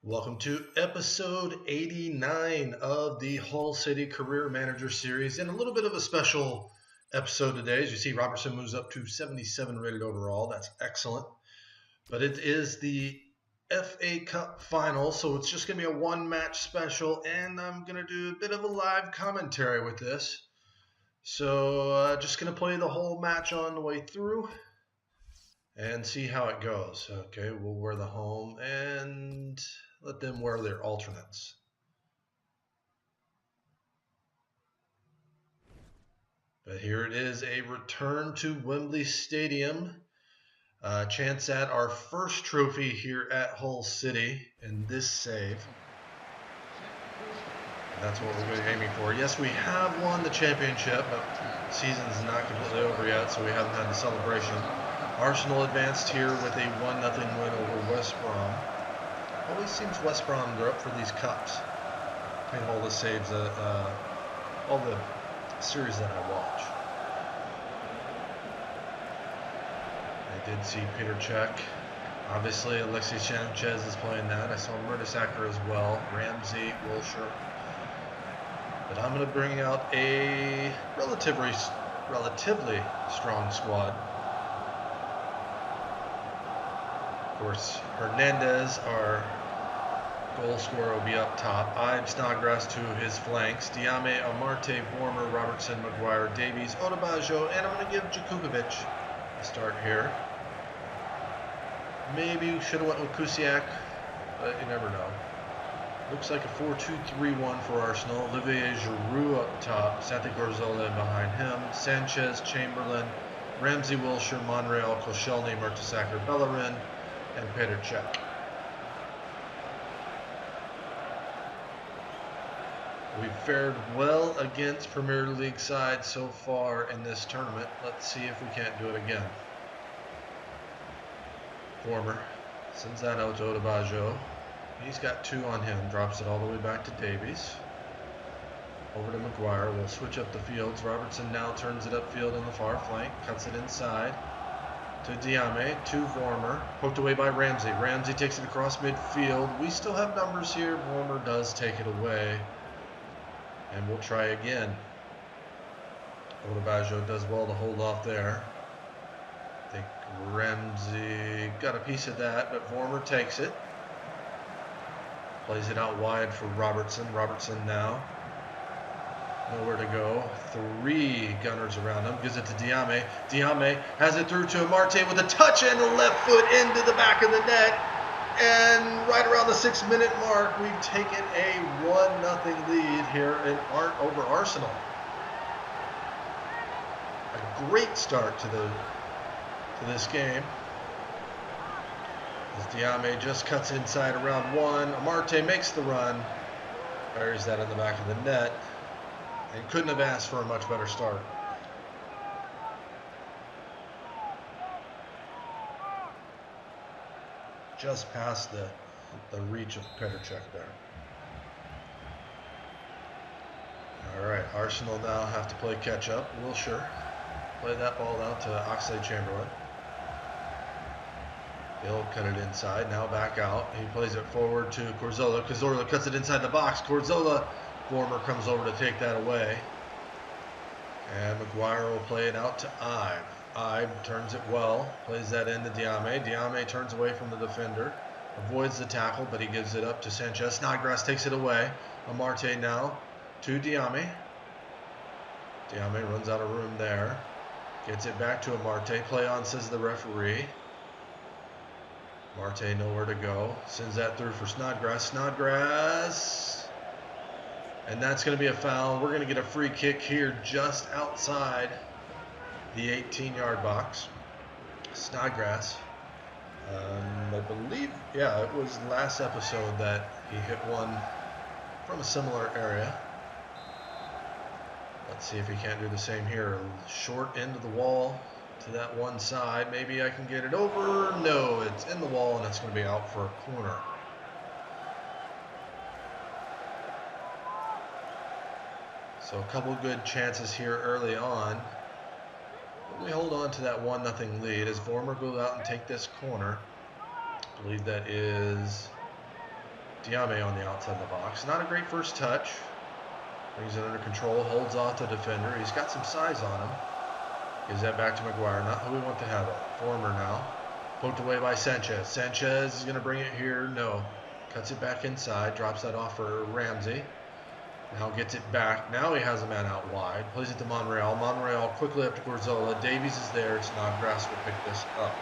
Welcome to episode 89 of the Hull City Career Manager Series, and a little bit of a special episode today. As you see, Robertson moves up to 77 rated overall. That's excellent. But it is the FA Cup final, so it's just going to be a one-match special, and I'm going to do a bit of a live commentary with this. So just going to play the whole match on the way through and see how it goes. Okay, we'll wear the home and let them wear their alternates. But here it is, a return to Wembley Stadium. Chance at our first trophy here at Hull City in this save. And that's what we're going to be aiming for. Yes, we have won the championship, but the season's not completely over yet, so we haven't had the celebration. Arsenal advanced here with a 1-0 win over West Brom. Always seems West Brom, they're up for these cups. And all the saves, all the series that I watch. I did see Peter Cech. Obviously, Alexis Sanchez is playing that. I saw Mertesacker as well. Ramsey, Wilshere. But I'm going to bring out a relatively strong squad. Of course, Hernandez, our goal scorer, will be up top. Ibe Snodgrass to his flanks. Diame, Amarte, Vormer, Robertson, Maguire, Davies, Odebajo, and I'm going to give Djukukovic a start here. Maybe should have went with Kusiak, but you never know. Looks like a 4-2-3-1 for Arsenal. Olivier Giroud up top. Santi Cazorla behind him. Sanchez, Chamberlain, Ramsey, Wilshere, Monreal, Koscielny, Mertesacker, Bellerin, and Peter Cech. We've fared well against Premier League sides so far in this tournament. Let's see if we can't do it again. Vormer sends that out to Odebajo. He's got two on him. Drops it all the way back to Davies. Over to Maguire. We'll switch up the fields. Robertson now turns it upfield on the far flank. Cuts it inside to Diame, to Vormer. Poked away by Ramsey. Ramsey takes it across midfield. We still have numbers here. Vormer does take it away. And we'll try again. Odebajo does well to hold off there. I think Ramsey got a piece of that, but Vormer takes it. Plays it out wide for Robertson. Robertson now. Nowhere to go. Three gunners around him. Gives it to Diame. Diame has it through to Amarte with a touch and a left foot into the back of the net. And right around the 6-minute mark, we've taken a 1-0 lead here over Arsenal. A great start to this game. As Diame just cuts inside around one. Amarte makes the run. Buries that in the back of the net. And couldn't have asked for a much better start. Just past the reach of Peter Cech there. Alright, Arsenal now have to play catch up. Wilshere play that ball out to Oxlade-Chamberlain. He'll cut it inside, now back out. He plays it forward to Cazorla. Cazorla cuts it inside the box. Cazorla, Vormer comes over to take that away. And Maguire will play it out to Ibe. Ibe turns it well, plays that into Diame. Diame turns away from the defender, avoids the tackle, but he gives it up to Sanchez. Snodgrass takes it away. Amarte now to Diame. Diame runs out of room there. Gets it back to Amarte. Play on, says the referee. Amarte nowhere to go. Sends that through for Snodgrass. Snodgrass. And that's going to be a foul. We're going to get a free kick here just outside the 18-yard box. Snodgrass. I believe, yeah, it was last episode that he hit one from a similar area. Let's see if he can't do the same here. Short end of the wall to that one side. Maybe I can get it over. No, it's in the wall and it's going to be out for a corner. So a couple good chances here early on. But we hold on to that 1-0 lead as Vormer goes out and take this corner. I believe that is Diame on the outside of the box. Not a great first touch. Brings it under control, holds off the defender. He's got some size on him. Gives that back to Maguire. Not who we want to have it. Former now. Poked away by Sanchez. Sanchez is going to bring it here. No. Cuts it back inside. Drops that off for Ramsey. Now gets it back. Now he has a man out wide. Plays it to Monreal. Monreal quickly up to Gorzola. Davies is there. Snodgrass will pick this up.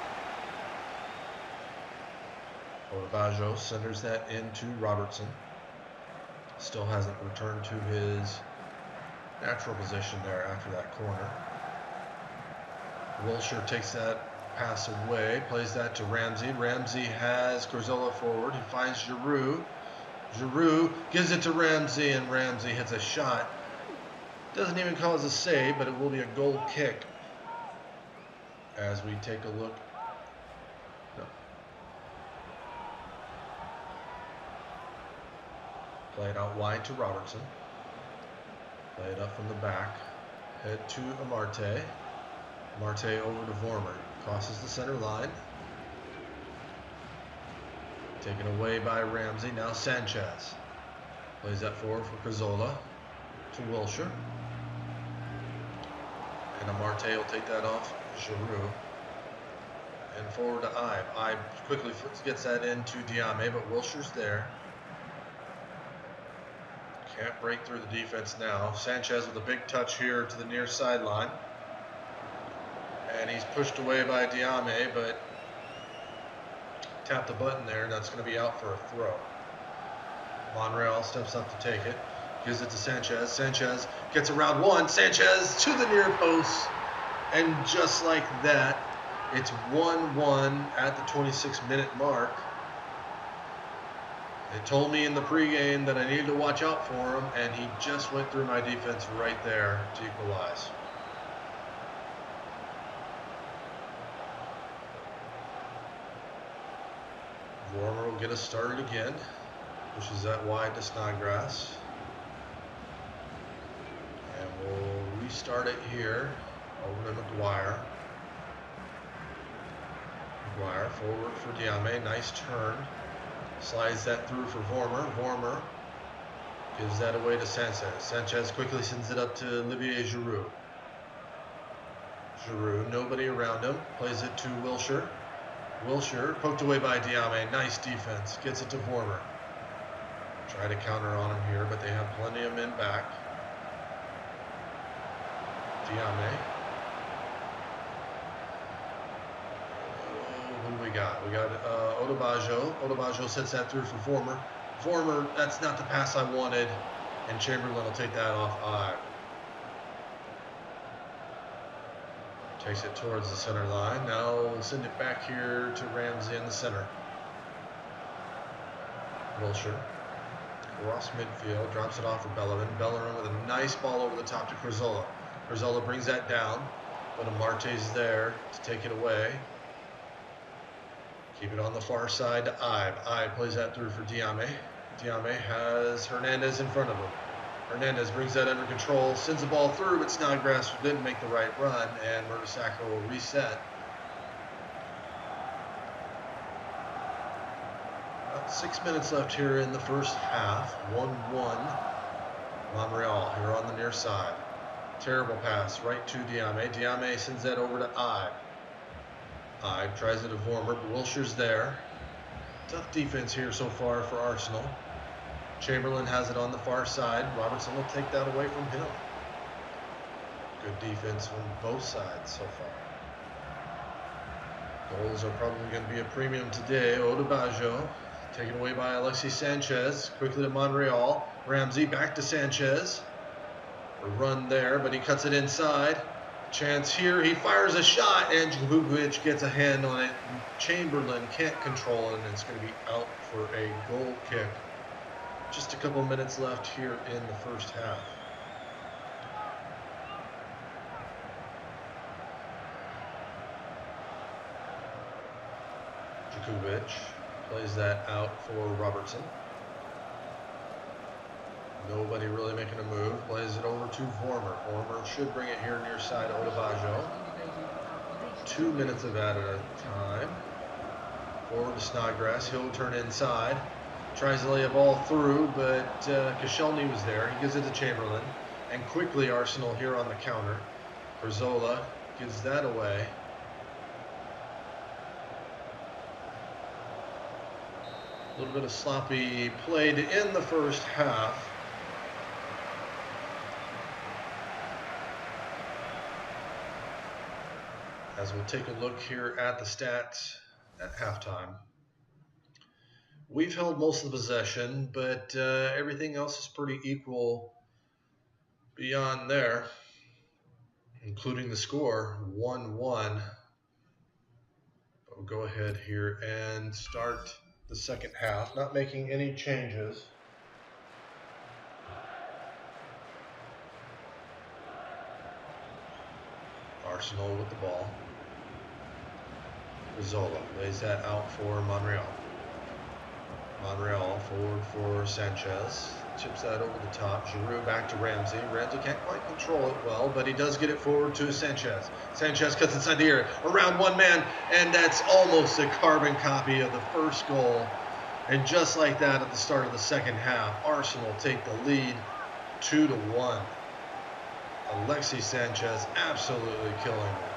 Odabajo centers that into Robertson. Still hasn't returned to his natural position there after that corner. Wilshere takes that pass away, plays that to Ramsey. Ramsey has Gorzola forward. He finds Giroud. Giroud gives it to Ramsey, and Ramsey hits a shot. Doesn't even cause a save, but it will be a goal kick. As we take a look. No. Play it out wide to Robertson. Play it up from the back. Head to Amarte. Amarte over to Vormer. Crosses the center line. Taken away by Ramsey. Now Sanchez. Plays that forward for Cazzola. To Wilshere. And Amarte will take that off Giroud. And forward to Ibe. Ibe quickly gets that into Diame, but Wilshere's there. Can't break through the defense now. Sanchez with a big touch here to the near sideline. And he's pushed away by Diame, but tapped the button there, and that's going to be out for a throw. Monreal steps up to take it. Gives it to Sanchez. Sanchez gets around one. Sanchez to the near post. And just like that, it's 1-1 at the 26-minute mark. They told me in the pregame that I needed to watch out for him, and he just went through my defense right there to equalize. Vormer will get us started again. Pushes that wide to Snodgrass. And we'll restart it here over to Maguire. Maguire forward for Diame. Nice turn. Slides that through for Vormer. Vormer gives that away to Sanchez. Sanchez quickly sends it up to Olivier Giroud. Giroud, nobody around him. Plays it to Wilshere. Wilshere poked away by Diame. Nice defense. Gets it to Vormer. Try to counter on him here, but they have plenty of men back. Diame. Who do we got? We got Odabajo. Odabajo sets that through for Vormer. Vormer, that's not the pass I wanted. And Chamberlain will take that off Ibe. Takes it towards the center line. Now we'll send it back here to Ramsey in the center. Wilshere. Cross midfield. Drops it off for Bellerin. Bellerin with a nice ball over the top to Cazzola. Cazzola brings that down. But Amarte's there to take it away. Keep it on the far side to Ibe. Ibe plays that through for Diame. Diame has Hernandez in front of him. Hernandez brings that under control, sends the ball through, but Snodgrass didn't make the right run, and Mertesacker will reset. About 6 minutes left here in the first half. 1-1. Monreal here on the near side. Terrible pass right to Diame. Diame sends that over to Ibe. Ibe tries it to Vormer, but Wilshere's there. Tough defense here so far for Arsenal. Chamberlain has it on the far side. Robertson will take that away from him. Good defense from both sides so far. Goals are probably going to be a premium today. Odabajo taken away by Alexis Sanchez. Quickly to Monreal. Ramsey back to Sanchez. A run there, but he cuts it inside. Chance here. He fires a shot, and Djubukovic gets a hand on it. Chamberlain can't control it, and it's going to be out for a goal kick. Just a couple minutes left here in the first half. Djubukovic plays that out for Robertson. Nobody really making a move. Plays it over to Vormer. Vormer should bring it here near side Odabajo. 2 minutes of added time. Forward to Snodgrass. He'll turn inside. Tries to lay a ball through, but Koscielny was there. He gives it to Chamberlain. And quickly, Arsenal here on the counter. Kurzola gives that away. A little bit of sloppy play to end the first half. As we'll take a look here at the stats at halftime. We've held most of the possession, but everything else is pretty equal beyond there, including the score, 1-1. But we'll go ahead here and start the second half, not making any changes. Arsenal with the ball. Zola lays that out for Monreal. Monreal forward for Sanchez. Chips that over the top. Giroud back to Ramsey. Ramsey can't quite control it well, but he does get it forward to Sanchez. Sanchez cuts inside the area. Around one man, and that's almost a carbon copy of the first goal. And just like that at the start of the second half, Arsenal take the lead 2-1. Alexis Sanchez absolutely killing it.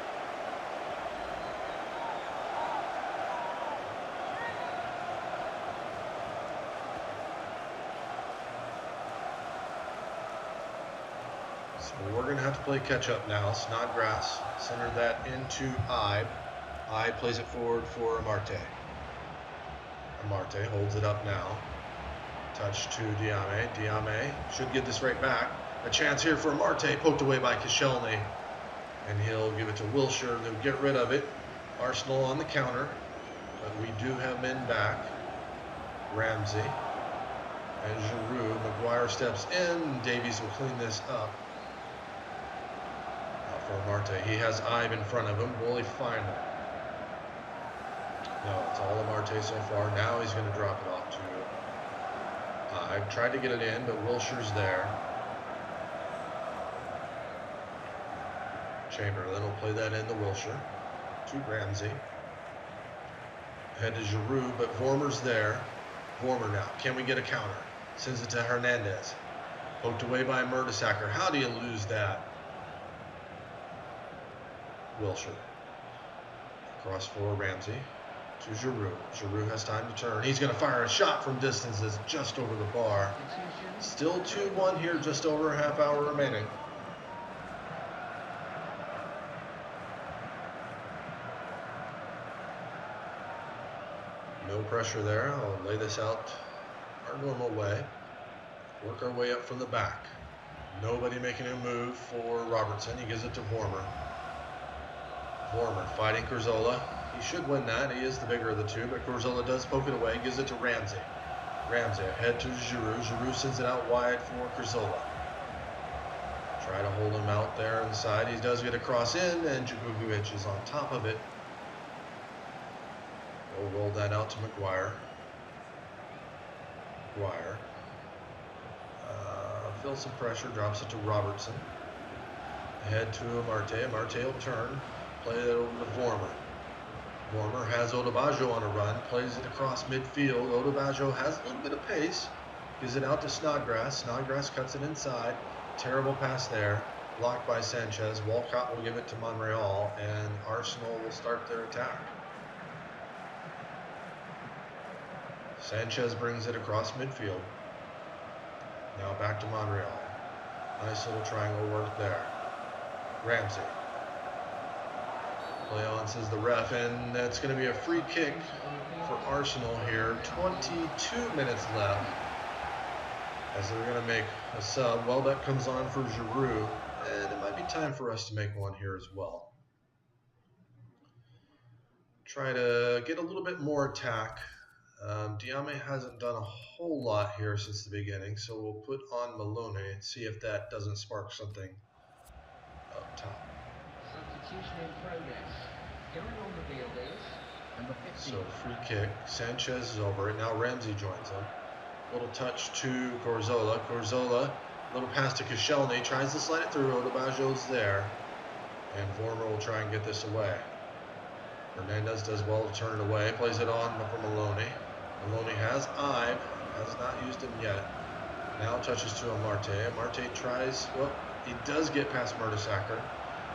So we're going to have to play catch up now. Snodgrass centered that into Ibe. Ibe plays it forward for Amarte. Amarte holds it up now. Touch to Diame. Diame should get this right back. A chance here for Amarte, poked away by Koscielny. And he'll give it to Wilshere. They'll get rid of it. Arsenal on the counter. But we do have men back. Ramsey. And Giroud. Maguire steps in. Davies will clean this up. Now for Amarte. He has Ibe in front of him. Will he find it? No, it's all Amarte so far. Now he's going to drop it off to Ibe. Tried to get it in, but Wilshere's there. Chamberlain will play that into Wilshere. To Ramsey. Head to Giroud, but Vormer's there. Vormer now. Can we get a counter? Sends it to Hernandez. Poked away by Mertesacker. How do you lose that? Wilshere. Cross for Ramsey. To Giroud. Giroud has time to turn. He's going to fire a shot from distance that's just over the bar. Still 2-1 here, just over a half hour remaining. No pressure there. I'll lay this out our normal way. Work our way up from the back. Nobody making a move for Robertson. He gives it to Vormer. Vormer fighting Kurzola. He should win that. He is the bigger of the two, but Kurzola does poke it away. Gives it to Ramsey. Ramsey ahead to Giroud. Giroud sends it out wide for Kurzola. Try to hold him out there inside. He does get a cross in, and Djugovic is on top of it. We'll roll that out to Maguire. Maguire. Feels some pressure, drops it to Robertson. Ahead to Amarte. Amarte will turn. Play that over to Vormer. Vormer has Odebajo on a run. Plays it across midfield. Odebajo has a little bit of pace. Gives it out to Snodgrass. Snodgrass cuts it inside. Terrible pass there. Blocked by Sanchez. Walcott will give it to Monreal. And Arsenal will start their attack. Sanchez brings it across midfield. Now back to Monreal. Nice little triangle work there. Ramsey. Play on, says the ref, and that's going to be a free kick for Arsenal here. 22 minutes left as they're going to make a sub. Welbeck comes on for Giroud, and it might be time for us to make one here as well. Try to get a little bit more attack. Diame hasn't done a whole lot here since the beginning, so we'll put on Maloney and see if that doesn't spark something up top. Substitution in progress. Going on the field is number 15. So free kick. Sanchez is over it. Now Ramsey joins him. Little touch to Kurzola. Kurzola, little pass to Koscielny. Tries to slide it through. Odebajo's there. And Vormer will try and get this away. Hernandez does well to turn it away. Plays it on for Maloney. Maloney has Ibe. Has not used him yet. Now touches to Amarte. Amarte tries, well, he does get past Mertesacker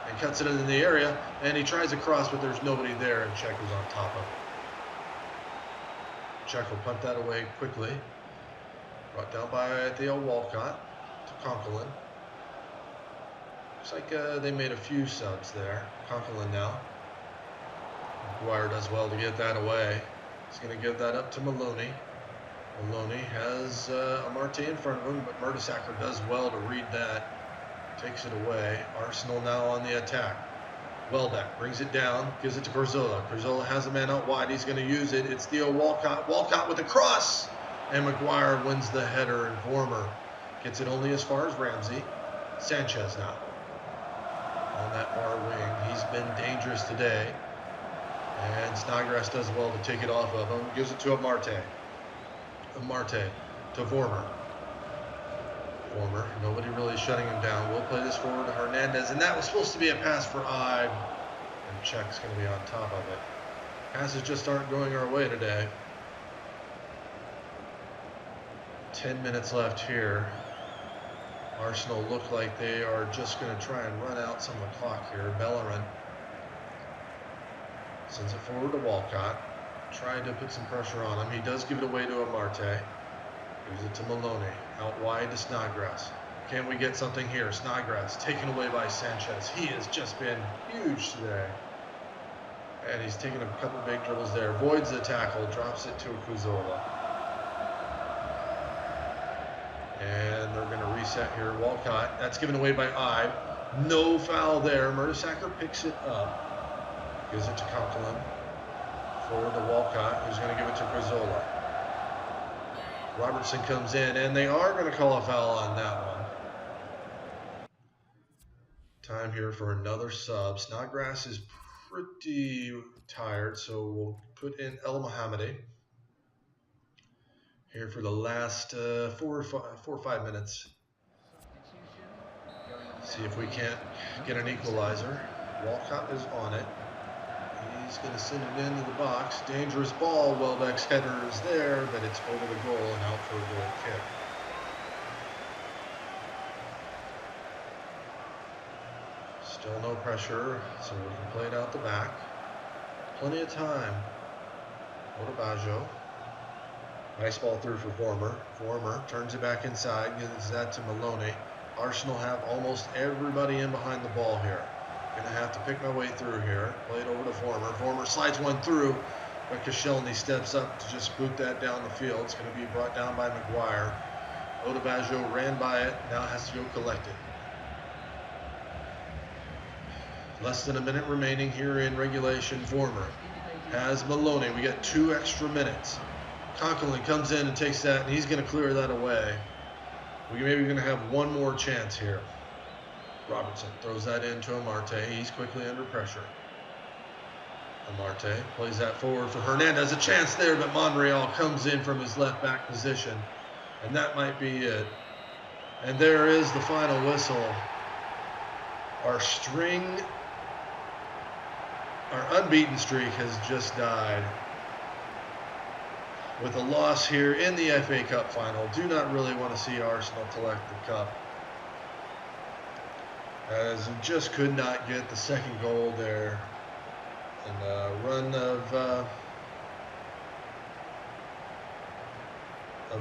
and cuts it into the area, and he tries a cross, but there's nobody there, and Czech is on top of it. Czech will punt that away quickly. Brought down by Theo Walcott to Conklin. Looks like they made a few subs there. Conklin now. McGuire does well to get that away. He's going to give that up to Maloney. Maloney has Amarte in front of him, but Mertesacker does well to read that. Takes it away. Arsenal now on the attack. Welbeck brings it down, gives it to Corzola. Corzola has a man out wide. He's going to use it. It's Theo Walcott. Walcott with a cross. And McGuire wins the header, and Vormer gets it only as far as Ramsey. Sanchez now on that far wing. He's been dangerous today. And Snodgrass does well to take it off of him. Gives it to Amarte. Amarte to Vormer. Vormer, nobody really shutting him down. We'll play this forward to Hernandez. And that was supposed to be a pass for Ibe. And Czech's going to be on top of it. Passes just aren't going our way today. 10 minutes left here. Arsenal look like they are just going to try and run out some of the clock here. Bellerin sends it forward to Walcott. Trying to put some pressure on him. He does give it away to Amarte. Gives it to Maloney. Out wide to Snodgrass. Can we get something here? Snodgrass taken away by Sanchez. He has just been huge today. And he's taken a couple big dribbles there. Voids the tackle. Drops it to Kuzola. And they're going to reset here. Walcott. That's given away by Ibe. No foul there. Mertesacker picks it up. Gives it to Conklin. Forward to Walcott, who's going to give it to Grizzola. Robertson comes in, and they are going to call a foul on that one. Time here for another sub. Snodgrass is pretty tired, so we'll put in El Mohammadi here for the last 4 or 5 minutes. See if we can't get an equalizer. Walcott is on it. He's going to send it into the box. Dangerous ball. Welbeck's header is there, but it's over the goal and out for a goal kick. Still no pressure, so we can play it out the back. Plenty of time. Otabajo. Nice ball through for Vormer. Vormer turns it back inside, gives that to Maloney. Arsenal have almost everybody in behind the ball here. Going to have to pick my way through here. Play it over to Vormer. Vormer slides one through, but Koscielny steps up to just boot that down the field. It's going to be brought down by McGuire. Otabajo ran by it, now has to go collect it. Less than a minute remaining here in regulation. Vormer has Maloney. We got 2 extra minutes. Conklin comes in and takes that, and he's going to clear that away. We're maybe going to have one more chance here. Robertson throws that into Amarte. He's quickly under pressure. Amarte plays that forward for Hernandez. A chance there, but Monreal comes in from his left back position. And that might be it. And there is the final whistle. Our unbeaten streak has just died. With a loss here in the FA Cup final. Do not really want to see Arsenal collect the cup, as we just could not get the second goal there. And the run of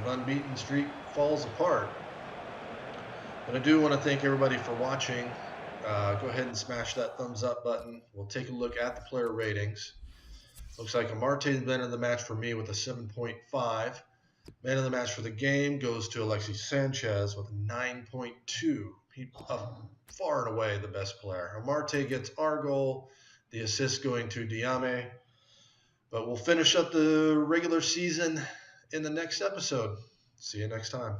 unbeaten streak falls apart. But I do want to thank everybody for watching. Go ahead and smash that thumbs up button. We'll take a look at the player ratings. Looks like Amarte's man of the match for me with a 7.5. Man of the match for the game goes to Alexis Sanchez with a 9.2. Far and away the best player. Amarte gets our goal, the assist going to Diame. But we'll finish up the regular season in the next episode. See you next time.